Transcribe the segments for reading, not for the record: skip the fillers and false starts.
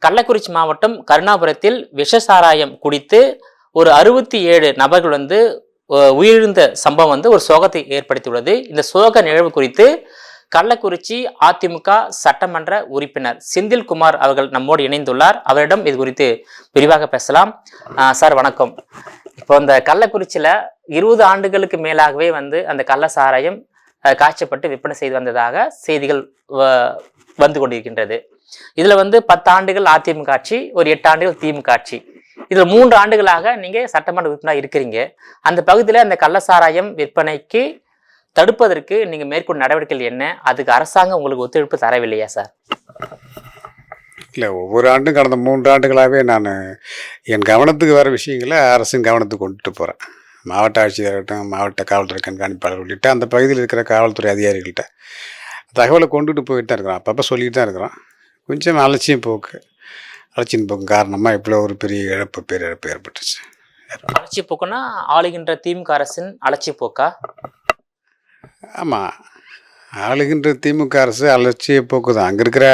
கள்ளக்குறிச்சி மாவட்டம் கருணாபுரத்தில் விஷசாராயம் குடித்து ஒரு 67 நபர்கள் உயிரிழந்த சம்பவம் ஒரு சோகத்தை ஏற்படுத்தியுள்ளது. இந்த சோக நிகழ்வு குறித்து கள்ளக்குறிச்சி அதிமுக சட்டமன்ற உறுப்பினர் செந்தில்குமார் அவர்கள் நம்மோடு இணைந்துள்ளார். அவரிடம் இது குறித்து விரிவாக பேசலாம். சார் வணக்கம். இப்போ இந்த கள்ளக்குறிச்சியில 20 ஆண்டுகளுக்கு மேலாகவே அந்த கள்ள சாராயம் காய்ச்சப்பட்டு விற்பனை செய்து வந்ததாக செய்திகள் வந்து கொண்டிருக்கின்றது. இதுல 10 ஆண்டுகள் அதிமுக ஆட்சி, ஒரு 8 ஆண்டுகள் திமுக ஆட்சி. இதுல 3 ஆண்டுகளாக நீங்க சட்டமன்ற உறுப்பினராக இருக்கிறீங்க. அந்த பகுதியில அந்த கள்ளசாராயம் விற்பனைக்கு தடுப்பதற்கு நீங்க மேற்கொண்ட நடவடிக்கைகள் என்ன? அதுக்கு அரசாங்கம் உங்களுக்கு ஒத்துழைப்பு தரவில்லையா சார்? இல்லை, ஒவ்வொரு ஆண்டும் கடந்த 3 ஆண்டுகளாகவே நான் என் கவனத்துக்கு வர விஷயங்களை அரசின் கவனத்துக்கு கொண்டுட்டு போகிறேன். மாவட்ட ஆட்சியர்கிட்டும், மாவட்ட காவல்துறை கண்காணிப்பாளர் உள்ளிட்ட அந்த பகுதியில் இருக்கிற காவல்துறை அதிகாரிகள்கிட்ட தகவலை கொண்டுட்டு போயிட்டு தான் இருக்கிறோம். அப்பப்போ சொல்லிட்டு தான் இருக்கிறோம். கொஞ்சம் அலட்சியம் போக்கு காரணமாக இவ்வளோ ஒரு பெரிய பேரிழப்பு ஏற்பட்டுச்சு. அலட்சிய போக்குன்னா ஆளுகின்ற திமுக அரசின் அலட்சிய போக்கா? ஆமாம், ஆளுகின்ற திமுக அரசு அலட்சிய போக்கு தான். அங்கே இருக்கிற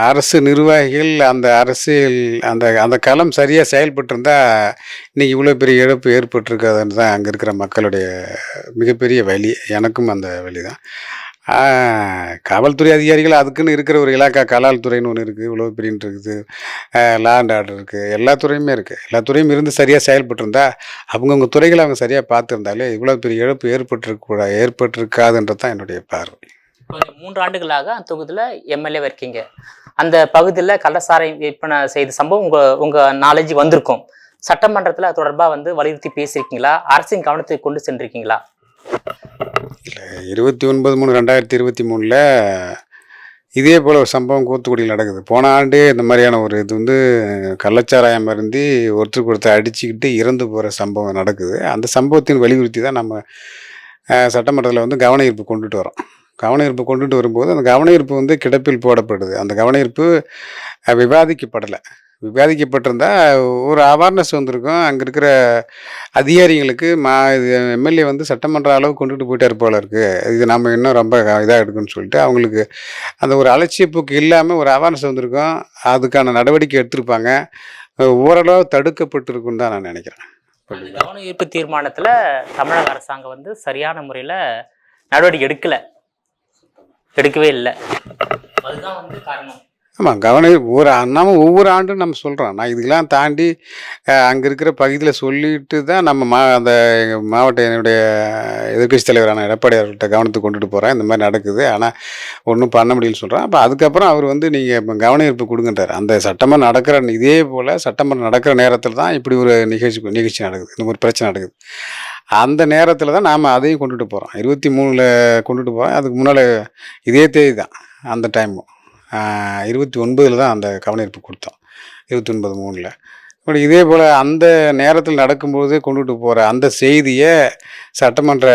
அரசு நிர்வாகிகள் அந்த அரசியல் அந்த களம் சரியாக செயல்பட்டிருந்தால் இன்றைக்கி இவ்வளோ பெரிய இழப்பு ஏற்பட்டிருக்காதுன்னு தான் அங்கே இருக்கிற மக்களுடைய மிகப்பெரிய வலி. எனக்கும் அந்த வலி தான். காவல்துறை அதிகாரிகள் அதுக்குன்னு இருக்கிற ஒரு இலாக்கா கலால்துறைன்னு ஒன்று இருக்குது, இவ்வளோ பெரியன்ட்டு இருக்குது, லா அண்ட் ஆர்டர் இருக்குது, எல்லா துறையுமே இருக்குது. எல்லா துறையும் இருந்து சரியாக செயல்பட்டிருந்தா அவங்கவுங்க துறைகளை அவங்க சரியாக பார்த்துருந்தாலே இவ்வளோ பெரிய இழப்பு ஏற்பட்டிருக்காதுன்றது தான் என்னுடைய பார்வை. 3 ஆண்டுகளாக அந்த தொகுதியில் எம்எல்ஏ இருக்கீங்க. அந்த பகுதியில் கள்ளசாராயம் விற்பனை செய்த சம்பவம் உங்க நாலேஜ் வந்திருக்கும். சட்டமன்றத்தில் அது தொடர்பாக வலியுறுத்தி பேசியிருக்கீங்களா? அரசின் கவனத்துக்கு கொண்டு சென்றிருக்கீங்களா? இல்லை, 29/3/2023 இதே போல் ஒரு சம்பவம் தூத்துக்குடியில் நடக்குது. போன ஆண்டே இந்த மாதிரியான ஒரு இது கள்ளச்சாராயம் அருந்தி ஒருத்தருக்கு அடிச்சுக்கிட்டு இறந்து போகிற சம்பவம் நடக்குது. அந்த சம்பவத்தின் வலியுறுத்தி தான் நம்ம சட்டமன்றத்தில் கவன ஈர்ப்பு கொண்டுட்டு வரோம். கவன ஈர்ப்பு கொண்டுட்டு வரும்போது அந்த கவன ஈர்ப்பு கிடப்பில் போடப்படுது. அந்த கவன ஈர்ப்பு விவாதிக்கப்பட்டிருந்தால் ஒரு அவேர்னஸ் வந்திருக்கும். அங்கே இருக்கிற அதிகாரிகளுக்கு எம்எல்ஏ சட்டமன்ற அளவு கொண்டுட்டு போயிட்டார் போல இருக்குது, இது நம்ம இன்னும் ரொம்ப இதாக எடுக்குன்னு சொல்லிட்டு அவங்களுக்கு அந்த ஒரு அலட்சிய போக்கு இல்லாமல் ஒரு அவேர்னஸ் வந்திருக்கும். அதுக்கான நடவடிக்கை எடுத்திருப்பாங்க. ஓரளவு தடுக்கப்பட்டிருக்குன்னு தான் நான் நினைக்கிறேன். கவன ஈர்ப்பு தீர்மானத்தில் தமிழக அரசாங்கம் சரியான முறையில் நடவடிக்கை எடுக்கவே இல்லை. அதுதான் காரணம். ஆமாம், நம்ம ஒவ்வொரு ஆண்டும் நம்ம சொல்கிறோம். நான் இதுக்கெல்லாம் தாண்டி அங்கே இருக்கிற பகுதியில் சொல்லிட்டு தான் நம்ம அந்த மாவட்ட என்னுடைய எதிர்கட்சி தலைவரான எடப்பாடி அவர்கிட்ட கவனத்துக்கு கொண்டுட்டு போகிறேன். இந்த மாதிரி நடக்குது, ஆனால் ஒன்றும் பண்ண முடியலன்னு சொல்கிறேன். அப்போ அதுக்கப்புறம் அவர் நீங்கள் இப்போ கவன ஈர்ப்பு கொடுங்கன்றார். அந்த சட்டமன்றம் நடக்கிற இதே போல் சட்டமன்றம் நடக்கிற நேரத்தில் தான் இப்படி ஒரு நிகழ்ச்சி நடக்குது, இந்த ஒரு பிரச்சனை நடக்குது. அந்த நேரத்தில் தான் நாம் அதையும் கொண்டுட்டு போகிறோம். 23 கொண்டுட்டு போகிறோம். அதுக்கு முன்னால் இதே தேதி தான், அந்த டைமும் 29 தான் அந்த கவனஈர்ப்பு கொடுத்தோம். 29/3. இப்படி இதே போல் அந்த நேரத்தில் நடக்கும்போது கொண்டுட்டு போகிற அந்த செய்தியை சட்டமன்ற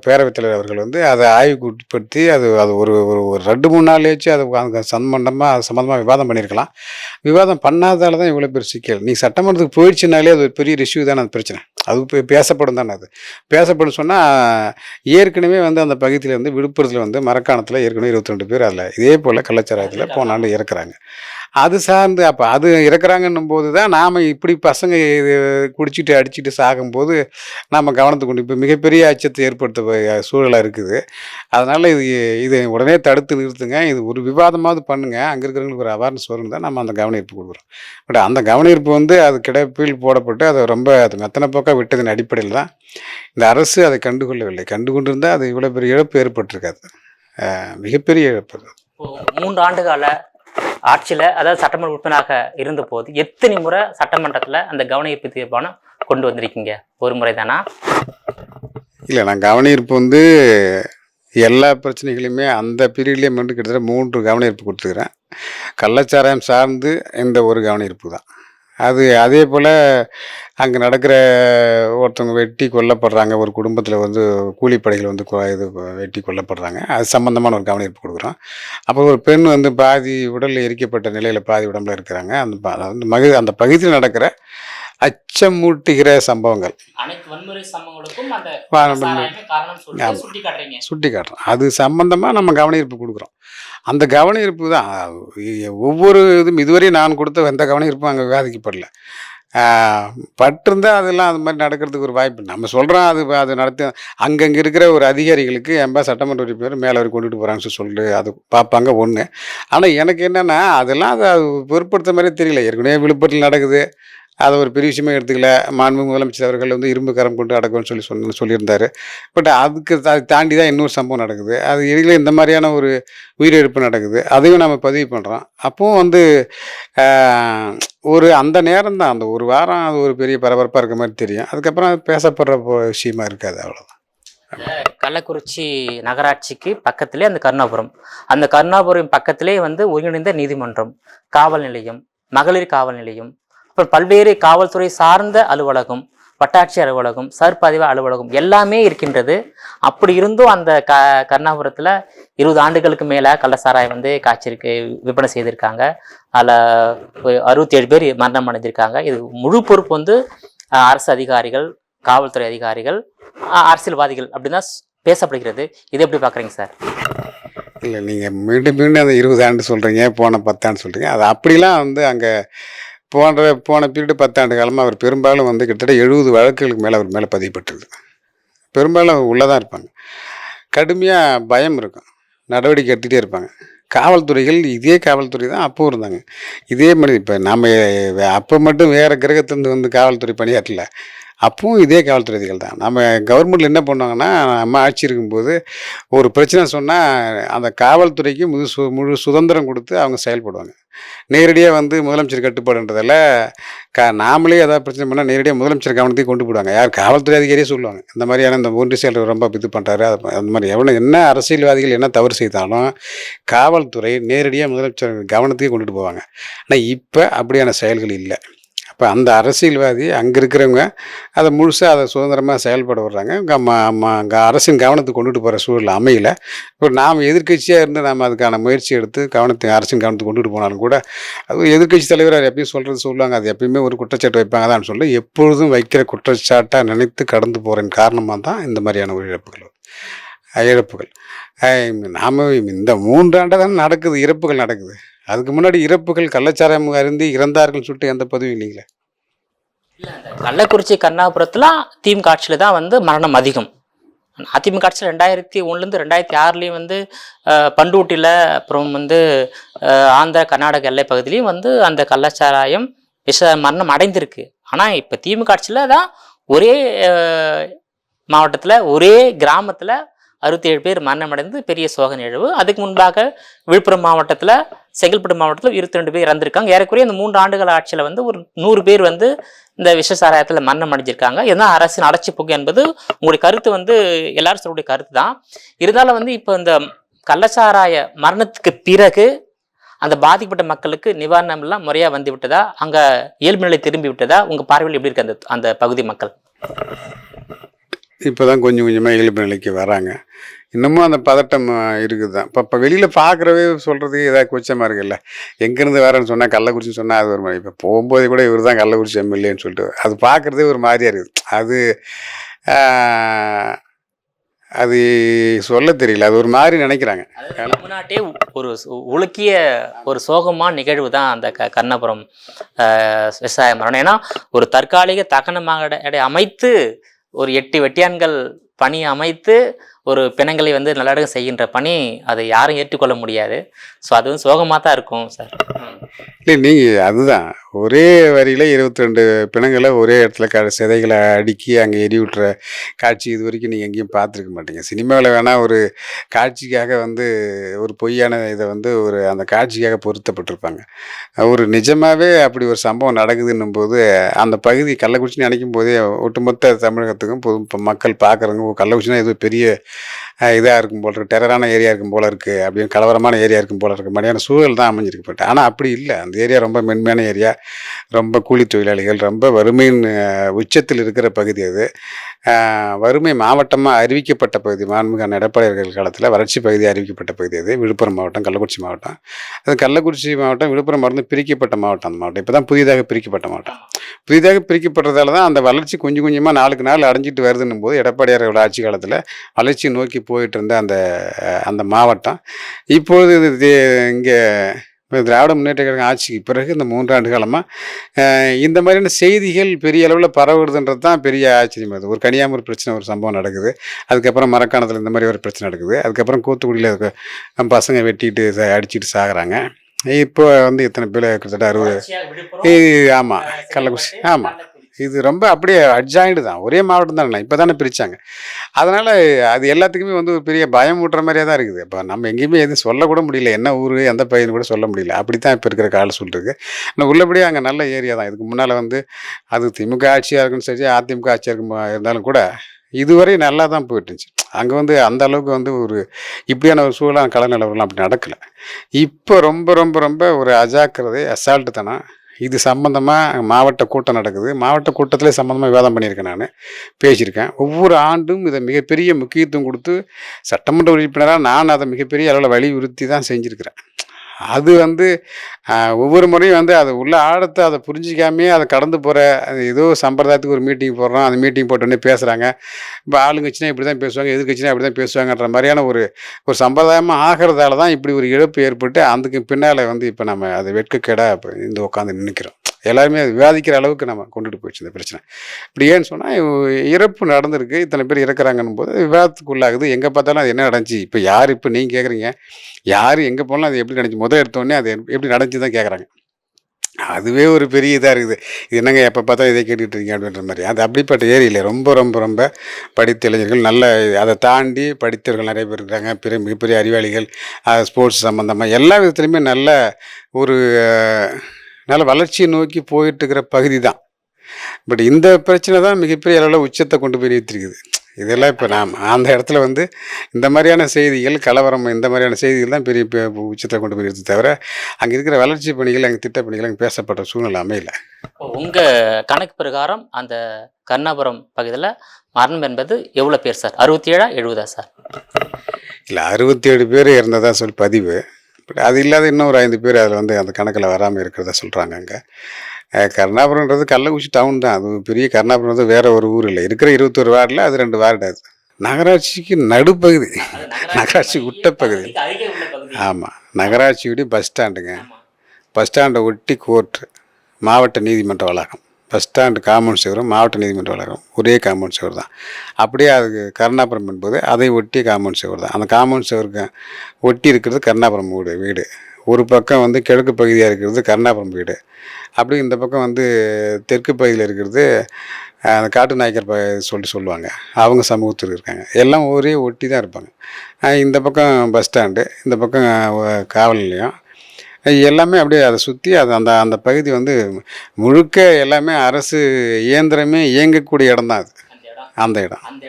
பேரவைத் தலைவர் அவர்கள் அதை ஆய்வுக்கு உட்படுத்தி அது ஒரு 2-3 நாளேச்சு அது சம்மந்தமாக விவாதம் பண்ணியிருக்கலாம். விவாதம் பண்ணாதால தான் இவ்வளோ பெரிய சிக்கல். நீ சட்டமன்றத்துக்கு போயிடுச்சுனாலே அது ஒரு பெரிய இஷ்யூ தானே. அது பிரச்சனை அது பேசப்படும் தானே. அது பேசப்படும் சொன்னால் ஏற்கனவே அந்த பகுதியில் விழுப்புரத்தில் மரக்காணத்தில் ஏற்கனவே 22 பேர் அதில் இதே போல் கள்ளச்சாராயத்தில் போன ஆண்டு இறக்குறாங்க. அது சார்ந்து அப்போ அது இறக்குறாங்கன்னும் போது தான் நாம் இப்படி பசங்க குடிச்சிட்டு அடிச்சுட்டு சாகும்போது நாம் கவனத்துக்கு கொண்டு இப்போ மிகப்பெரிய அச்சத்தை ஏற்படுத்த சூழலாக இருக்குது. அதனால் இதை உடனே தடுத்து நிறுத்துங்க, இது ஒரு விவாதமாவது பண்ணுங்கள், அங்கே இருக்கிறவங்களுக்கு ஒரு அவேர்னஸ் வரும் தான் நம்ம அந்த கவன ஈர்ப்பு கொடுக்குறோம். பட் அந்த கவன ஈர்ப்பு அது கிடப்பில் போடப்பட்டு அது ரொம்ப அது மெத்தனை போக்காக விட்டதின் அடிப்படையில் தான் இந்த அரசு அதை கண்டுகொள்ளவில்லை. கண்டுகொண்டிருந்தால் அது இவ்வளோ பெரிய இழப்பு ஏற்பட்டிருக்காது, மிகப்பெரிய இழப்பு. 3 ஆண்டுகால ஆட்சியில், அதாவது சட்டமன்ற உறுப்பினராக இருந்த போது எத்தனை முறை சட்டமன்றத்தில் அந்த கவன ஈர்ப்பு தீர்மானம் கொண்டு வந்திருக்கீங்க? ஒரு முறை தானா? இல்லை, நான் கவன ஈர்ப்பு எல்லா பிரச்சனைகளையுமே அந்த பீரியட்லேயே கிட்டத்தட்ட 3 கவன ஈர்ப்பு கொடுத்துக்கிறேன். கள்ளச்சாராயம் சார்ந்து இந்த ஒரு கவன ஈர்ப்பு தான். அதே போல் அங்கே நடக்கிற ஒருத்தவங்க வெட்டி கொல்லப்படுறாங்க, ஒரு குடும்பத்தில் கூலிப்படைகள் இது வெட்டி கொல்லப்படுறாங்க, அது சம்மந்தமான ஒரு கவன ஈர்ப்பு கொடுக்குறோம். அப்புறம் ஒரு பெண் பாதி உடல் எரிக்கப்பட்ட நிலையில் பாதி உடம்புல இருக்கிறாங்க. அந்த பகுதியில் நடக்கிற அச்சமூட்டுகிற சம்பவங்கள் அனைத்து வன்முறை சம்பவங்களுக்கும் அந்த வா- சாராயமே காரணம் சொல்லிட்டு ஆமா. சுட்டி காட்டுறீங்க. சுட்டி காட்டுறோம். அது சம்பந்தமாக நம்ம கவன ஈர்ப்பு கொடுக்குறோம். அந்த கவன ஈர்ப்பு தான் ஒவ்வொரு இதுவும் இதுவரை நான் கொடுத்த எந்த கவன ஈர்ப்பும் அங்கே விவாதிக்கப்படல. பட்டிருந்தா அதெல்லாம் அது மாதிரி நடக்கிறதுக்கு ஒரு வாய்ப்பு இல்லை. நம்ம சொல்கிறோம் அது நடத்தி அங்கங்கே இருக்கிற ஒரு அதிகாரிகளுக்கு எம்பா சட்டமன்ற உறுப்பினர் மேலே அவர் கொண்டுட்டு போகிறாங்கன்னு சொல்லிட்டு அது பார்ப்பாங்க ஒன்று. ஆனால் எனக்கு என்னென்னா அதெல்லாம் அது பொருட்படுத்த மாதிரியே தெரியல. ஏற்கனவே விழுப்புரத்தில் நடக்குது, அதை ஒரு பெரிய விஷயமே எடுத்துக்கல. மாண்புமிகு முதலமைச்சர் அவர்கள் வந்து இரும்பு கரம் கொண்டு அடக்கும்னு சொல்லியிருந்தார். பட் அதுக்கு தாண்டி தான் இன்னொரு சம்பவம் நடக்குது. அது இடையில இந்த மாதிரியான ஒரு உயிரிழப்பு நடக்குது, அதையும் நம்ம பதிவு பண்ணுறோம். அப்போவும் வந்து ஒரு அந்த நேரம் தான், அந்த ஒரு வாரம் அது ஒரு பெரிய பரபரப்பாக இருக்க மாதிரி தெரியும். அதுக்கப்புறம் அது பேசப்படுற விஷயமா இருக்காது, அவ்வளோதான். கள்ளக்குறிச்சி நகராட்சிக்கு பக்கத்திலே அந்த கருணாபுரம், அந்த கருணாபுரம் பக்கத்திலே வந்து ஒருங்கிணைந்த நீதிமன்றம், காவல் நிலையம், மகளிர் காவல் நிலையம், அப்புறம் பல்வேறு காவல்துறை சார்ந்த அலுவலகம், வட்டாட்சியர் அலுவலகம், சர்பதிவு அலுவலகம் எல்லாமே இருக்கின்றது. அப்படி இருந்தும் அந்த கருணாபுரத்தில் 20 ஆண்டுகளுக்கு மேலே கள்ளசாராயம் வந்து காய்ச்சிருக்கு, விற்பனை செய்திருக்காங்க. அதில் 67 பேர் மரணம் அடைஞ்சிருக்காங்க. இது முழு பொறுப்பு வந்து அரசு அதிகாரிகள், காவல்துறை அதிகாரிகள், அரசியல்வாதிகள் அப்படின்னு தான் பேசப்படுகிறது. இது எப்படி பார்க்குறீங்க சார்? இல்லை, நீங்கள் மீண்டும் மீண்டும் அந்த 20 ஆண்டு சொல்கிறீங்க, போன 10 ஆண்டு சொல்கிறீங்க. அது அப்படிலாம் வந்து அங்கே போன பீரியடு 10 ஆண்டு காலமாக அவர் பெரும்பாலும் வந்து கிட்டத்தட்ட 70 வழக்குகளுக்கு மேலே அவர் மேலே பதியப்பட்டிருக்கு. பெரும்பாலும் அவர் உள்ளே தான் இருப்பாங்க. கடுமையாக பயம் இருக்கும், நடவடிக்கை எடுத்துகிட்டே இருப்பாங்க. காவல்துறைகள் இதே காவல்துறை தான் அப்போ இருந்தாங்க. இதே மாதிரி இப்போ நம்ம அப்போ மட்டும் வேறு கிரகத்துலேருந்து வந்து காவல்துறை பணியாற்றல, அப்பவும் இதே காவல்துறைகள் தான். நம்ம கவர்மெண்ட்டில் என்ன பண்ணுவாங்கன்னா, நம்ம ஆட்சி இருக்கும்போது ஒரு பிரச்சனை சொன்னால் அந்த காவல்துறைக்கு முழு சுதந்திரம் கொடுத்து அவங்க செயல்படுவாங்க. நேரடியாக வந்து முதலமைச்சர் கட்டுப்பாடுன்றதால நாமளே ஏதாவது பிரச்சனை பண்ணால் நேரடியாக முதலமைச்சர் கவனத்தையும் கொண்டு போடுவாங்க. யார் காவல்துறை அதிகாரியே சொல்லுவாங்க, இந்த மாதிரியான இந்த ஒன்றிய செயலர் ரொம்ப இது பண்ணுறாரு, அந்த மாதிரி என்ன அரசியல்வாதிகள் என்ன தவறு செய்தாலும் காவல்துறை நேரடியாக முதலமைச்சர் கவனத்தையும் கொண்டுட்டு போவாங்க. ஆனால் இப்போ அப்படியான செயல்கள் இல்லை. அப்போ அந்த அரசியல்வாதி அங்கே இருக்கிறவங்க அதை முழுசாக அதை சுதந்திரமாக செயல்பட விடுறாங்க. அரசின் கவனத்துக்கு கொண்டுட்டு போகிற சூழல் அமையல. இப்போ நாம் எதிர்கட்சியாக இருந்து நாம் அதுக்கான முயற்சி எடுத்து அரசின் கவனத்துக்கு கொண்டுட்டு போனாலும் கூட அது எதிர்கட்சி தலைவர் எப்பயும் சொல்லுவாங்க, அது எப்பயுமே ஒரு குற்றச்சாட்டு வைப்பாங்க தான் சொல்லி எப்பொழுதும் வைக்கிற குற்றச்சாட்டாக நினைத்து கடந்து போகிறேன் காரணமாக தான் இந்த மாதிரியான இழப்புகள். நாம் இந்த 3 ஆண்டாக தான் நடக்குது, இறப்புகள் நடக்குது. அதுக்கு முன்னாடி இறப்புகள் கள்ளச்சாராயம் அருந்தி இறந்தார்கள் சொல்லிட்டு எந்த பதிவும் இல்லைங்களே. கள்ளக்குறிச்சி கருணாபுரத்தில் திமுக ஆட்சியில் தான் வந்து மரணம் அதிகம். அதிமுக ஆட்சியில் 2001லேருந்து 2006 வந்து பண்டூட்டியில், அப்புறம் வந்து ஆந்திரா கர்நாடக எல்லை பகுதியிலையும் வந்து அந்த கள்ளச்சாராயம் மரணம் அடைந்திருக்கு. ஆனால் இப்போ திமுக ஆட்சியில் தான் ஒரே மாவட்டத்தில் ஒரே கிராமத்தில் 67 பேர் மரணமடைந்து பெரிய சோக நிகழ்வு. அதுக்கு முன்பாக விழுப்புரம் மாவட்டத்தில், செங்கல்பட்டு மாவட்டத்தில் 22 பேர் இறந்திருக்காங்க. ஏறக்குறைய இந்த 3 ஆண்டுகள் ஆட்சியில் வந்து ஒரு 100 பேர் வந்து இந்த விஷ சாராயத்தில் மரணம் அடைஞ்சிருக்காங்க. இதுதான் அரசின் அடைச்சி போக்கு என்பது உங்களுடைய கருத்து, வந்து எல்லாரும் சொல்லக்கூடிய கருத்து தான். இருந்தாலும் வந்து இப்போ இந்த கள்ளச்சாராய மரணத்துக்கு பிறகு அந்த பாதிக்கப்பட்ட மக்களுக்கு நிவாரணம் எல்லாம் முறையாக வந்து விட்டதா, அங்கே இயல்பு நிலை திரும்பி விட்டதா, உங்கள் பார்வையில் எப்படி இருக்கு அந்த பகுதி மக்கள்? இப்போ தான் கொஞ்சம் கொஞ்சமாக இயல்பு நிலைக்கு வராங்க. இன்னமும் அந்த பதட்டம் இருக்குது தான். இப்போ வெளியில் பார்க்குறவே சொல்கிறதுக்கு ஏதாவது கூச்சமாக இருக்குல்ல. எங்கேருந்து வரேன்னு சொன்னால் கள்ளக்குறிச்சின்னு சொன்னால் அது ஒரு மாதிரி. இப்போ போகும்போதே கூட இவர் தான் கள்ளக்குறிச்சி எம்எல்ஏன்னு சொல்லிட்டு அது பார்க்குறதே ஒரு மாதிரியாக இருக்குது. அது சொல்ல தெரியல, அது ஒரு மாதிரி நினைக்கிறாங்க. தமிழ்நாட்டே ஒரு உலுக்கிய ஒரு சோகமான நிகழ்வு தான் அந்த கருணாபுரம் விவசாய மரணம். ஏன்னா ஒரு தற்காலிக தகனமாக அமைத்து ஒரு 8 வெட்டியான்கள் பணி அமைத்து ஒரு பிணங்களை வந்து நல்லடக்கம் செய்கின்ற பணி, அதை யாரும் ஏற்றுக்கொள்ள முடியாது. ஸோ அதுவும் சோகமாக தான் இருக்கும் சார். இல்லை, நீங்கள் அதுதான் ஒரே வரியில் 22 பிணங்களை ஒரே இடத்துல சிதைகளை அடுக்கி அங்கே எரி விட்டுற காட்சி இது வரைக்கும் நீங்கள் எங்கேயும் பார்த்துருக்க மாட்டீங்க. சினிமாவில் வேணால் ஒரு காட்சிக்காக வந்து ஒரு பொய்யான இதை வந்து ஒரு அந்த காட்சிக்காக பொருத்தப்பட்டிருப்பாங்க. ஒரு நிஜமாகவே அப்படி ஒரு சம்பவம் நடக்குதுன்னும் போது அந்த பகுதி கள்ளக்குறிச்சின்னு நினைக்கும் போதே ஒட்டுமொத்த தமிழகத்துக்கும் மக்கள் பார்க்குறவங்க கள்ளக்குறிச்சினா ஏதோ பெரிய இதாக இருக்கும் போல இருக்குது, டெரரான ஏரியா இருக்கும் போல இருக்குது, அப்படின்னு கலவரமான ஏரியா இருக்கும் போல இருக்குது மாதிரியான சூழல் தான் அமைஞ்சிருக்கு போட்டு. ஆனால் அப்படி இல்லை. அந்த ஏரியா ரொம்ப மென்மையான ஏரியா, ரொம்ப கூலி தொழிலாளிகள், ரொம்ப வறுமையின் உச்சத்தில் இருக்கிற பகுதி. அது வறுமை மாவட்டமாக அறிவிக்கப்பட்ட பகுதி. மாண்புமிகு எடப்பாடி காலத்தில் வறட்சி பகுதி அறிவிக்கப்பட்ட பகுதி அது. விழுப்புரம் மாவட்டம், கள்ளக்குறிச்சி மாவட்டம். அது கள்ளக்குறிச்சி மாவட்டம் விழுப்புரம் மாவட்டம் பிரிக்கப்பட்ட மாவட்டம். அந்த மாவட்டம் இப்போ தான் புதிதாக பிரிக்கப்பட்ட மாவட்டம். புதிதாக பிரிக்கப்பட்டதால தான் அந்த வளர்ச்சி கொஞ்சம் கொஞ்சமாக நாளுக்கு நாள் அடைஞ்சிட்டு வருதுன்னும் போது எடப்பாடியாரோட ஆட்சி காலத்தில் வளர்ச்சி நோக்கி போயிட்டு இருந்த அந்த அந்த மாவட்டம் இப்பொழுது இங்கே திராவிட முன்னேற்ற கழகம் ஆட்சிக்கு பிறகு இந்த 3 ஆண்டு காலமாக இந்த மாதிரியான செய்திகள் பெரிய அளவில் பரவுறதுன்றது தான் பெரிய ஆச்சரியம். அது ஒரு கனியாமூர் பிரச்சனை ஒரு சம்பவம் நடக்குது, அதுக்கப்புறம் மரக்காணத்தில் இந்த மாதிரி ஒரு பிரச்சனை நடக்குது, அதுக்கப்புறம் கூத்துக்குடியில் பசங்க வெட்டிட்டு அடிச்சுட்டு சாகுறாங்க. இப்போ வந்து இத்தனை பேர் கிட்டத்தட்ட 60. ஆமாம், கள்ளக்குறிச்சி. ஆமாம், இது ரொம்ப அப்படியே அட்ஜாயின்டு தான், ஒரே மாவட்டம் தானே, இப்போ தானே பிரித்தாங்க. அதனால் அது எல்லாத்துக்குமே வந்து ஒரு பெரிய பயம் ஊட்டுற மாதிரியே தான் இருக்குது. இப்போ நம்ம எங்கேயுமே எதுவும் சொல்லக்கூட முடியல, என்ன ஊர் எந்த பையன் கூட சொல்ல முடியல. அப்படி தான் இப்போ இருக்கிற கால சொல்லிருக்கு. ஆனால் உள்ளபடியே அங்கே நல்ல ஏரியா தான். இதுக்கு முன்னால் வந்து அது திமுக ஆட்சியாக இருக்குன்னு சரி, அதிமுக ஆட்சியாக இருக்கும் இருந்தாலும் கூட இதுவரை நல்லா தான் போயிட்டு இருந்துச்சு. அங்கே வந்து அந்த அளவுக்கு வந்து ஒரு இப்படியான ஒரு சூழலான கள நிலவரம்லாம் அப்படி நடக்கலை. இப்போ ரொம்ப ரொம்ப ரொம்ப ஒரு அஜாக்கிரதை, அசால்ட்டு தானே. இது சம்மந்தமாக மாவட்ட கூட்டம் நடக்குது. மாவட்ட கூட்டத்திலே சம்மந்தமாக விவாதம் பண்ணியிருக்கேன், நான் பேசியிருக்கேன். ஒவ்வொரு ஆண்டும் இதை மிகப்பெரிய முக்கியத்துவம் கொடுத்து சட்டமன்ற உறுப்பினராக நான் அதை மிகப்பெரிய அளவில் வலியுறுத்தி தான் செஞ்சுருக்கிறேன். அது வந்து ஒவ்வொரு முறையும் வந்து அது உள்ள ஆழத்தை அதை புரிஞ்சிக்காமே அதை கடந்து போகிற ஏதோ சம்பிரதாயத்துக்கு ஒரு மீட்டிங் போடுறோம், அந்த மீட்டிங் போட்டோன்னே பேசுகிறாங்க. இப்போ ஆளுங்கட்சினா இப்படி தான் பேசுவாங்க, எதிர்கட்சினா இப்படி தான் பேசுவாங்கன்ற மாதிரியான ஒரு சம்பிரதாயமாக ஆகிறதால தான் இப்படி ஒரு இழப்பு ஏற்பட்டு அதுக்கு பின்னால் வந்து இப்போ நம்ம அதை வெட்கக்கேடாக இப்போ இந்த உட்காந்து நிற்கிறோம். எல்லாருமே அது விவாதிக்கிற அளவுக்கு நம்ம கொண்டுட்டு போயிடுச்சு இந்த பிரச்சனை. இப்படி ஏன்னு சொன்னால் இறப்பு நடந்திருக்கு, இத்தனை பேர் இறக்குறாங்கன்னும் போது விவாதத்துக்குள்ளாகுது. எங்கே பார்த்தாலும் அது என்ன நடந்துச்சு, இப்போ யார், இப்போ நீங்கள் கேட்குறீங்க யார் எங்கே போனாலும் அது எப்படி நடந்துச்சு, முதல் எடுத்தோடனே அது எப்படி நடந்துச்சு தான் கேட்குறாங்க. அதுவே ஒரு பெரிய இதாக இருக்குது. இது என்னங்க எப்போ பார்த்தா இதை கேட்டுக்கிட்டு இருக்கீங்க அப்படின்ற மாதிரி. அது அப்படிப்பட்ட ஏரியில் ரொம்ப ரொம்ப ரொம்ப படித்த இளைஞர்கள், நல்ல அதை தாண்டி படித்தவர்கள் நிறைய பேர் இருக்கிறாங்க, மிகப்பெரிய அறிவாளிகள், ஸ்போர்ட்ஸ் சம்மந்தமாக எல்லா விதத்துலையுமே நல்ல ஒரு நல்ல வளர்ச்சியை நோக்கி போயிட்டு இருக்கிற பகுதி தான். பட் இந்த பிரச்சனை தான் மிகப்பெரிய அளவில் உச்சத்தை கொண்டு போய் நிறுத்திருக்குது. இதெல்லாம் இப்போ நாம் அந்த இடத்துல வந்து இந்த மாதிரியான செய்திகள், கலவரம், இந்த மாதிரியான செய்திகள் தான் பெரிய உச்சத்தை கொண்டு போய் நிறுத்தி தவிர அங்கே இருக்கிற வளர்ச்சி பணிகள், அங்கே திட்டப்பணிகள் அங்கே பேசப்பட்ட சூழ்நிலை அமையல. உங்கள் கணக்கு பிரகாரம் அந்த கருணாபுரம் பகுதியில் மரணம் என்பது எவ்வளோ பேர் சார்? 67 70 சார்? இல்லை, 67 பேர் இறந்ததா சொல்லி பதிவு. பட் அது இல்லாத இன்னும் ஒரு 5 பேர் அதில் வந்து அந்த கணக்கில் வராமல் இருக்கிறதா சொல்கிறாங்க. அங்கே கருணாபுரம்ன்றது கள்ளக்குறிச்சி டவுன் தான், அது பெரிய கருணாபுரம் வந்து வேறு ஒரு ஊர் இல்லை. இருக்கிற 21 வார்டில் அது 2 வார்டு. அது நகராட்சிக்கு நடுப்பகுதி, நகராட்சி விட்ட பகுதி. ஆமாம், நகராட்சியுடைய பஸ் ஸ்டாண்டுங்க. பஸ் ஸ்டாண்டை ஒட்டி கோர்ட்டு, மாவட்ட நீதிமன்ற வளாகம், பஸ் ஸ்டாண்டு காம்பவுண்ட் சுவரும் மாவட்ட நீதிமன்ற வளாகம் ஒரே காம்பவுண்ட் சுவர் தான். அப்படியே அதுக்கு கருணாபுரம் என்பது அதை ஒட்டி காம்பவுண்ட் சுவர் தான். அந்த காம்பவுண்ட் சுவருக்கு ஒட்டி இருக்கிறது கருணாபுரம் வீடு. ஒரு பக்கம் வந்து கிழக்கு பகுதியாக இருக்கிறது கருணாபுரம் வீடு. அப்படி இந்த பக்கம் வந்து தெற்கு பகுதியில் இருக்கிறது அந்த காட்டு நாயக்கர் சொல்லுவாங்க, அவங்க சமூகத்தில் இருக்காங்க. எல்லாம் ஒரே ஒட்டி தான் இருப்பாங்க. இந்த பக்கம் பஸ் ஸ்டாண்டு, இந்த பக்கம் காவல் நிலையம், எல்லாமே அப்படியே அதை சுற்றி அது அந்த அந்த பகுதி வந்து முழுக்க எல்லாமே அரசு இயந்திரமே இயங்கக்கூடிய இடம் தான் அது. அந்த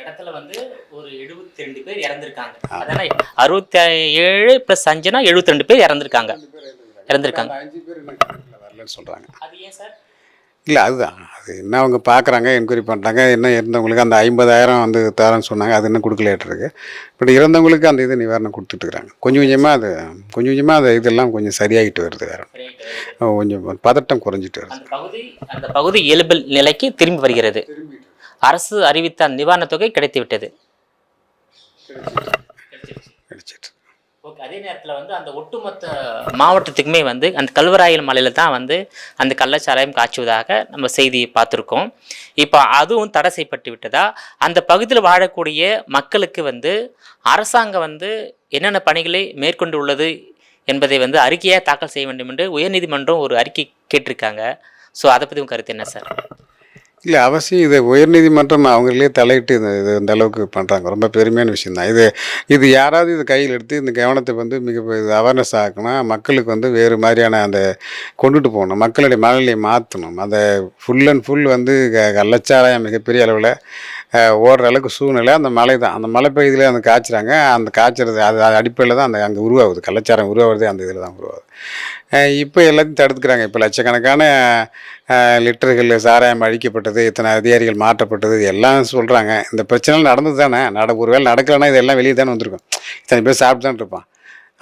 இடத்துல வந்து ஒரு 72 பேர் இறந்துருக்காங்க. அதனால 67 + 5னா 72 பேர் இறந்துருக்காங்க. 5 பேர் வரலன்னு சொல்கிறாங்க. அது ஏன் சார்? இல்லை, அதுதான் அது என்ன அவங்க பார்க்குறாங்க, என்கொயரி பண்ணுறாங்க. என்ன இருந்தவங்களுக்கு அந்த 50,000 வந்து தரேன்னு சொன்னாங்க, அது இன்னும் கொடுக்கலேட்டுருக்கு. பட் இறந்தவங்களுக்கு அந்த இது நிவாரணம் கொடுத்துட்ருக்குறாங்க. கொஞ்சம் கொஞ்சமாக அது இதெல்லாம் கொஞ்சம் சரியாகிட்டு வருது. வேறு கொஞ்சம் பதட்டம் குறைஞ்சிட்டு வருது. அந்த பகுதி இயல்பு நிலைக்கு திரும்பி வருகிறது. அரசு அறிவித்த நிவாரணத் தொகை கிடைத்துவிட்டது. அதே நேரத்தில் வந்து அந்த ஒட்டுமொத்த மாவட்டத்துக்குமே வந்து அந்த கல்வராயல் மலையில் தான் வந்து அந்த கள்ளச்சாராயம் காய்ச்சுவதாக நம்ம செய்தி பார்த்துருக்கோம். இப்போ அதுவும் தடை செய்யப்பட்டு விட்டதா? அந்த பகுதியில் வாழக்கூடிய மக்களுக்கு வந்து அரசாங்கம் வந்து என்னென்ன பணிகளை மேற்கொண்டு உள்ளது என்பதை வந்து அறிக்கையாக தாக்கல் செய்ய வேண்டும் என்று உயர்நீதிமன்றம் ஒரு அறிக்கை கேட்டிருக்காங்க. ஸோ அதை பற்றி உங்கள் கருத்து என்ன சார்? இல்லை, அவசியம் இது உயர்நீதிமன்றம் அவங்களே தலையிட்டு இது இந்த அளவுக்கு பண்ணுறாங்க. ரொம்ப பெருமையான விஷயந்தான் இது. இது யாராவது இது கையில் எடுத்து இந்த கவனத்தை வந்து மிக அவேர்னஸ் ஆக்கணும். மக்களுக்கு வந்து வேறு மாதிரியான அந்த கொண்டுட்டு போகணும், மக்களுடைய மனநிலையை மாற்றணும். அதை ஃபுல் அண்ட் ஃபுல் வந்து கள்ளச்சாராயம் மிகப்பெரிய அளவில் ஓடுற அளவுக்கு சூழ்நிலை அந்த மலை தான். அந்த மலைப்பகுதியில் அந்த காய்ச்சுறாங்க. அந்த காய்ச்சறது அது அடிப்படையில் தான் அங்கே உருவாகுது. கள்ளச்சாரம் உருவாகிறதே அந்த இதில் தான் உருவாகுது. இப்போ எல்லாத்தையும் தடுத்துக்கிறாங்க. இப்போ லட்சக்கணக்கான லிட்டர்கள் சாராயம் அழிக்கப்பட்டது, இத்தனை அதிகாரிகள் மாற்றப்பட்டது, எல்லாம் சொல்கிறாங்க. இந்த பிரச்சனை நடந்தது தானே. ஒரு வேளை நடக்கலைன்னா இதெல்லாம் வெளியே தானே வந்திருக்கும். இத்தனை பேர் சாப்பிட்டு தான் இருப்பான்.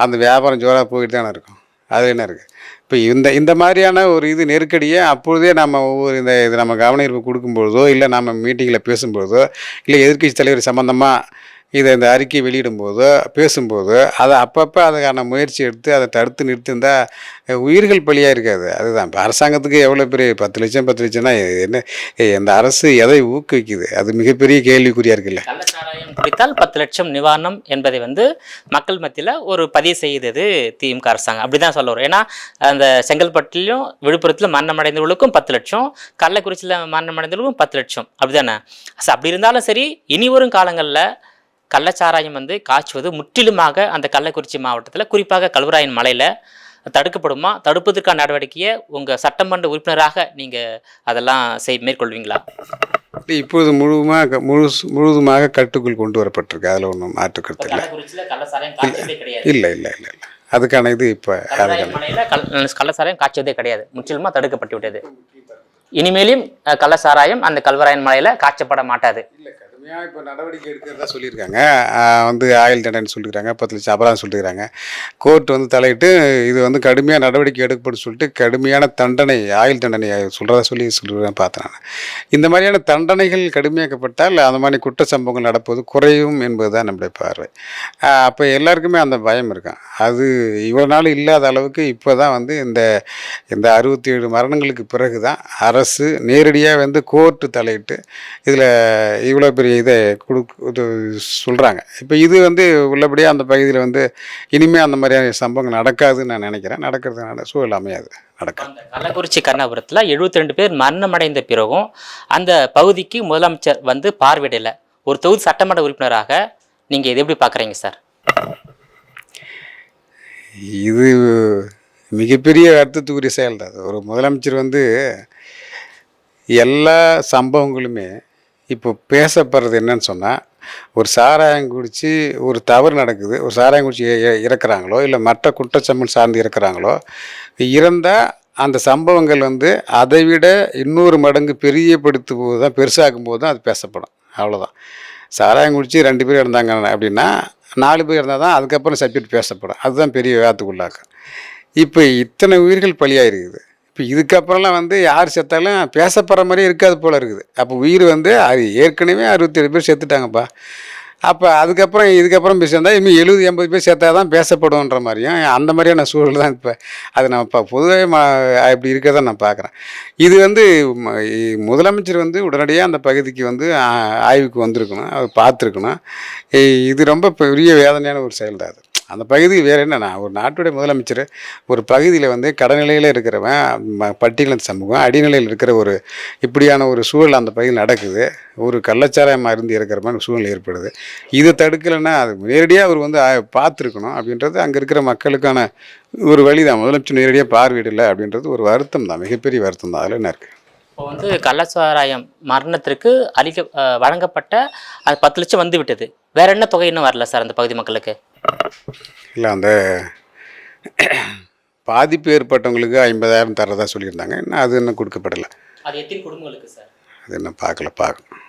அந்த வியாபாரம் ஜோராக போயிட்டு தானே இருக்கும். அது என்ன இருக்குது. இப்போ இந்த மாதிரியான ஒரு இது நெருக்கடியை அப்பொழுதே நம்ம ஒவ்வொரு இது நம்ம கவனிப்பு கொடுக்கும்பொழுதோ, இல்லை நம்ம மீட்டிங்கில் பேசும்பொழுதோ, இல்லை எதிர்க்கட்சி தலைவர் சம்மந்தமாக இந்த அறிக்கை வெளியிடும்போதோ பேசும்போதோ அதை அப்பப்போ அதுக்கான முயற்சி எடுத்து அதை தடுத்து நிறுத்திருந்தா உயிர்கள் பலியாக இருக்காது. அதுதான் இப்போ அரசாங்கத்துக்கு எவ்வளோ பெரிய 10 லட்சம் 10 லட்சம்னா என்ன, இந்த அரசு எதை ஊக்குவிக்குது, அது மிகப்பெரிய கேள்விக்குறியாக இருக்குல்ல. கள்ளச்சாராயம் குடித்தால் 10 லட்சம் நிவாரணம் என்பதை மக்கள் மத்தியில் ஒரு பதிவு செய்தது திமுக அரசாங்கம். அப்படிதான் சொல்ல வரும். ஏன்னா அந்த செங்கல்பட்டுலையும் விழுப்புரத்தில் மரணமடைந்தவர்களுக்கும் 10 லட்சம், கள்ளக்குறிச்சியில் மரணமடைந்தவர்களுக்கும் 10 லட்சம், அப்படிதானே? அப்படி இருந்தாலும் சரி, இனி வரும் காலங்களில் கள்ளச்சாராயம் காய்ச்சுவது முற்றிலுமாக அந்த கள்ளக்குறிச்சி மாவட்டத்தில் குறிப்பாக கல்வராயன் மலையில் தடுக்கப்படுமா? தடுப்பதற்கான நடவடிக்கையை உங்கள் சட்டமன்ற உறுப்பினராக நீங்கள் அதெல்லாம் மேற்கொள்வீங்களா? இப்போது முழுவதுமாக கட்டுக்குள் கொண்டு வரப்பட்டிருக்கு. அதில் ஒன்றும் மாற்று கருத்து இல்லை. இல்லை இல்லை இல்லை இல்லை அதுக்கான இது இப்போ கள்ளச்சாராயம் காய்ச்சதே கிடையாது, முற்றிலுமாக தடுக்கப்பட்டு விட்டது. இனிமேலும் கள்ளச்சாராயம் அந்த கல்வராயன் மலையில் காய்ச்சப்பட மாட்டாது. இப்போ நடவடிக்கை எடுக்கிறதா சொல்லியிருக்காங்க. ஆயுள் தண்டனை சொல்லியிருக்காங்க, 10 லட்சம் அபராதம் சொல்லியிருக்காங்க. கோர்ட் தலையிட்டு இது கடுமையாக நடவடிக்கை எடுக்கப்படும் சொல்லிட்டு கடுமையான தண்டனை, ஆயுள் தண்டனை சொல்கிறேன் பார்த்தேன் நான். இந்த மாதிரியான தண்டனைகள் கடுமையாக்கப்பட்டால் அந்த மாதிரி குற்ற சம்பவங்கள் நடப்பது குறையும் என்பது தான் நம்முடைய பார்வை. அப்போ எல்லாருக்குமே அந்த பயம் இருக்கான். அது இவ்வளோ நாள் இல்லாத அளவுக்கு இப்போ தான் இந்த 67 மரணங்களுக்கு பிறகு தான் அரசு நேரடியாக கோர்ட்டு தலையிட்டு இதில் இவ்வளோ பெரிய இதை சொல்கிறாங்க. இப்போ இது உள்ளபடியாக அந்த பகுதியில் இனிமேல் அந்த மாதிரியான சம்பவங்கள் நடக்காதுன்னு நான் நினைக்கிறேன். நடக்கிறதுனால சூழல் அமையாது, நடக்காது. கள்ளக்குறிச்சி கருணாபுரத்தில் 72 பேர் மரணமடைந்த பிறகும் அந்த பகுதிக்கு முதலமைச்சர் பார்வையிடலை. ஒரு தொகுதி சட்டமன்ற உறுப்பினராக நீங்கள் இதை எப்படி பார்க்குறீங்க சார்? இது மிகப்பெரிய வருத்தத்துக்குரிய செயல் தான். ஒரு முதலமைச்சர் எல்லா சம்பவங்களுமே இப்போ பேசப்படுறது என்னன்னு சொன்னால், ஒரு சாராயம் குடித்து ஒரு தவறு நடக்குது, ஒரு சாராயம் குடிச்சு இறக்குறாங்களோ இல்லை மற்ற குற்றச்சம்பவம் சார்ந்து இறக்குறாங்களோ, இறந்தால் அந்த சம்பவங்கள் அதை விட 200 மடங்கு பெரியப்படுத்தும் போது தான், பெருசாகும் போது தான் அது பேசப்படும். அவ்வளோதான். சாராயம் குடித்து 2 பேர் இறந்தாங்க அப்படின்னா 4 பேர் இருந்தால் தான் அதுக்கப்புறம் சப்ஜெக்ட் பேசப்படும். அதுதான் பெரிய விவாதத்துக்குள்ளாக்கும். இப்போ இத்தனை உயிர்கள் பலியாயிருக்குது. இப்போ இதுக்கப்புறம்லாம் யார் செத்தாலும் பேசப்படுற மாதிரியே இருக்காது போல் இருக்குது. அப்போ உயிர் அது ஏற்கனவே 67 பேர் செத்துட்டாங்கப்பா. அப்போ இதுக்கப்புறம் போய் சேர்ந்தா இன்னும் 70-80 பேர் சேர்த்தா தான் பேசப்படுன்ற மாதிரியும் அந்த மாதிரியான சூழல் தான் இப்போ. அது நம்ம இப்போ பொதுவாக இப்படி இருக்கிறத நான் பார்க்குறேன். இது முதலமைச்சர் உடனடியாக அந்த பகுதிக்கு ஆய்வுக்கு வந்திருக்கணும், அவர் பார்த்துருக்கணும். இது ரொம்ப பெரிய வேதனையான ஒரு செயல் தான் அது. அந்த பகுதி வேறு என்னன்னா, ஒரு நாட்டுடைய முதலமைச்சர் ஒரு பகுதியில் கடைநிலையில் இருக்கிறவன், பட்டியலின சமூகம், அடிநிலையில் இருக்கிற ஒரு இப்படியான ஒரு சூழல் அந்த பகுதியில் நடக்குது. ஒரு கள்ளச்சாராயம் அருந்து இருக்கிற மாதிரி சூழ்நிலை ஏற்படுது. இதை தடுக்கலைன்னா அது நேரடியாக அவர் பார்த்துருக்கணும் அப்படின்றது அங்கே இருக்கிற மக்களுக்கான ஒரு வழி தான். முதலமைச்சர் நேரடியாக பார்வையிடலை அப்படின்றது ஒரு வருத்தம் தான், மிகப்பெரிய வருத்தம் தான். அதில் என்ன இருக்குது? இப்போ கள்ளச்சாராயம் மரணத்திற்கு வழங்கப்பட்ட அது 10 லட்சம் விட்டது. வேற என்ன தொகை இன்னும் வரல சார் அந்த பகுதி மக்களுக்கு? இல்லை, அந்த பாதிப்பு ஏற்பட்டவங்களுக்கு 50,000 தரதா சொல்லியிருந்தாங்க. இன்னும் அது இன்னும் கொடுக்கப்படலை. அது எத்தனை குடும்பங்களுக்கு சார்? அது இன்னும் பார்க்கணும்.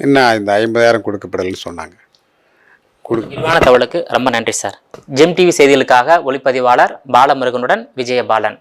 இன்னும் இந்த 50,000 கொடுக்கப்படலைன்னு சொன்னாங்க. விரிவான தகவலுக்கு ரொம்ப நன்றி சார். ஜெம் டிவி செய்திகளுக்காக ஒளிப்பதிவாளர் பாலமுருகனுடன் விஜயபாலன்.